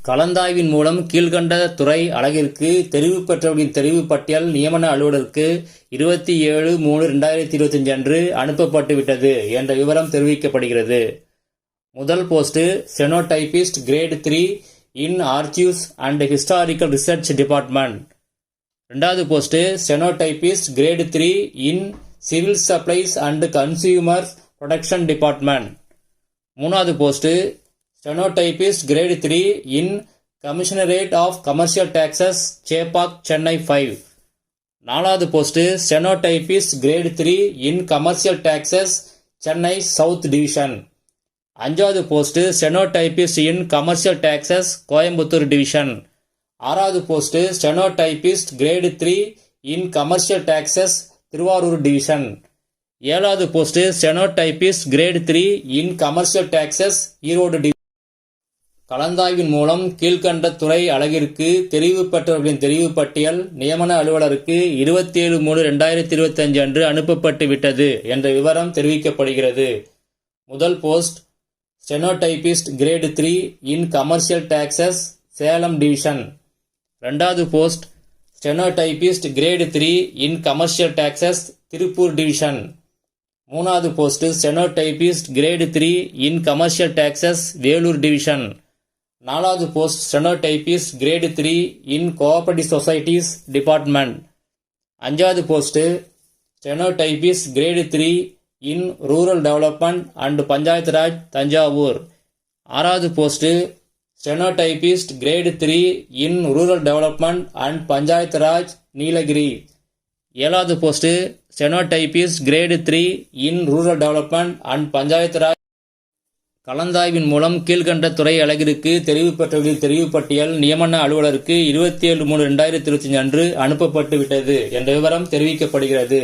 கலந்தாய்வின் மூலம் கீழ்கண்ட துறை அலகிற்கு தெரிவு பெற்றவர்களின் தெரிவு பட்டியல் நியமன அலுவலருக்கு 27/3/2025 அன்று அனுப்பப்பட்டுவிட்டது என்ற விவரம் தெரிவிக்கப்படுகிறது. முதல் post stenotypist grade 3 in archives and historical research department. இரண்டாவது post stenotypist grade 3 in civil supplies and consumer production department. மூணாவது post stenotypist grade 3 in commissionerate of commercial taxes Chepauk Chennai 5. நாலாவது post stenotypist grade 3 in commercial taxes Chennai south division. அஞ்சாவது post stenotypist in commercial taxes Coimbatore division. ஆறாவது post stenotypist grade 3 in commercial taxes Tiruvarur division. ஏழாவது post stenotypist grade 3 in commercial taxes Erode division. கலந்தாய்வின் மூலம் கீழ்கண்ட துறை அலகிற்கு தெரிவு பெற்றவர்களின் தெரிவு பட்டியல் நியமன அலுவலருக்கு 27/3/2025 அன்று அனுப்பப்பட்டு விட்டது என்ற விவரம் தெரிவிக்கப்படுகிறது. முதல் post stenotypist grade 3 in commercial taxes Salem division. இரண்டாவது post stenotypist grade 3 in commercial taxes Tiruppur division. மூணாவது post stenotypist grade 3 in commercial taxes Vellore division. நாலாவது post stenotypist grade 3 in cooperative societies department. அஞ்சாவது post stenotypist grade 3 in rural development and Panchayat Raj Thanjavur. ஆறாவது post stenotypist grade 3 in rural development and Panchayat Raj Nilgiri. ஏழாவது post stenotypist grade 3 in rural development and Panchayat Raj. கலந்தாய்வின் மூலம் கீழ்கண்ட துறை அலகிற்கு தெரிவு பெற்றவர்களின் தெரிவு பட்டியல் நியமன அலுவலருக்கு 27/3/2025 அன்று அனுப்பப்பட்டு விட்டது என்ற விவரம் தெரிவிக்கப்படுகிறது.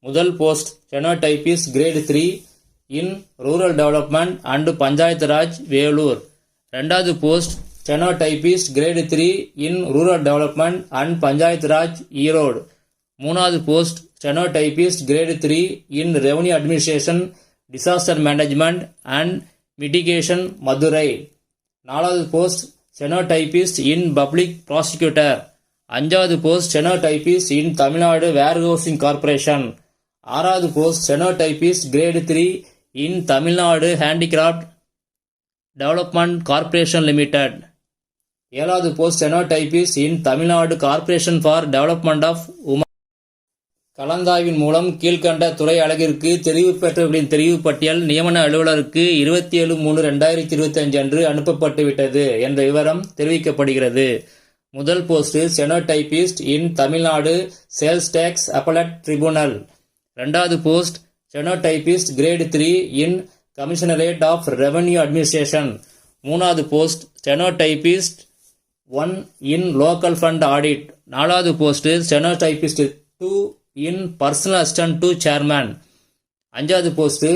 முதல் post stenotypist grade 3 in rural development and Panchayat Raj Vellore. இரண்டாவது post stenotypist grade 3 in rural development and Panchayat Raj Erode. மூணாவது post stenotypist grade 3 in revenue administration disaster management and mitigation Madurai. நாலாவது post stenotypist in public prosecutor. அஞ்சாவது post stenotypist in Tamil Nadu warehousing corporation. ஆறாவது post stenotypist grade 3 in Tamil Nadu handicraft development corporation limited. ஏழாவது post stenotypist in Tamil Nadu corporation for development of women. கலந்தாய்வின் மூலம் கீழ்கண்ட துறை அலகிற்கு தெரிவு பெற்றவர்களின் தெரிவு பட்டியல் நியமன அலுவலருக்கு 27/3/2025 அன்று அனுப்பப்பட்டு விட்டது என்ற விவரம் தெரிவிக்கப்படுகிறது. முதல் post stenotypist in Tamil Nadu sales tax appellate tribunal. இரண்டாவது post stenotypist grade 3 in commissionerate of revenue administration. மூணாவது post stenotypist 1 in local fund audit. நாலாவது post stenotypist 2 in personal assistant to chairman. அஞ்சாவது post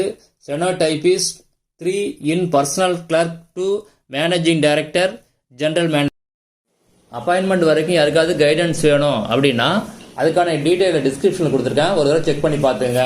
stenotypist 3 in personal clerk to managing director general manager. Appointment வரைக்கும் யாருக்காவது guidance வேணும் அப்படின்னா அதுக்கான detail டிஸ்கிரிப்ஷனில் கொடுத்துருக்கேன், ஒரு தடவை செக் பண்ணி பார்த்துங்க.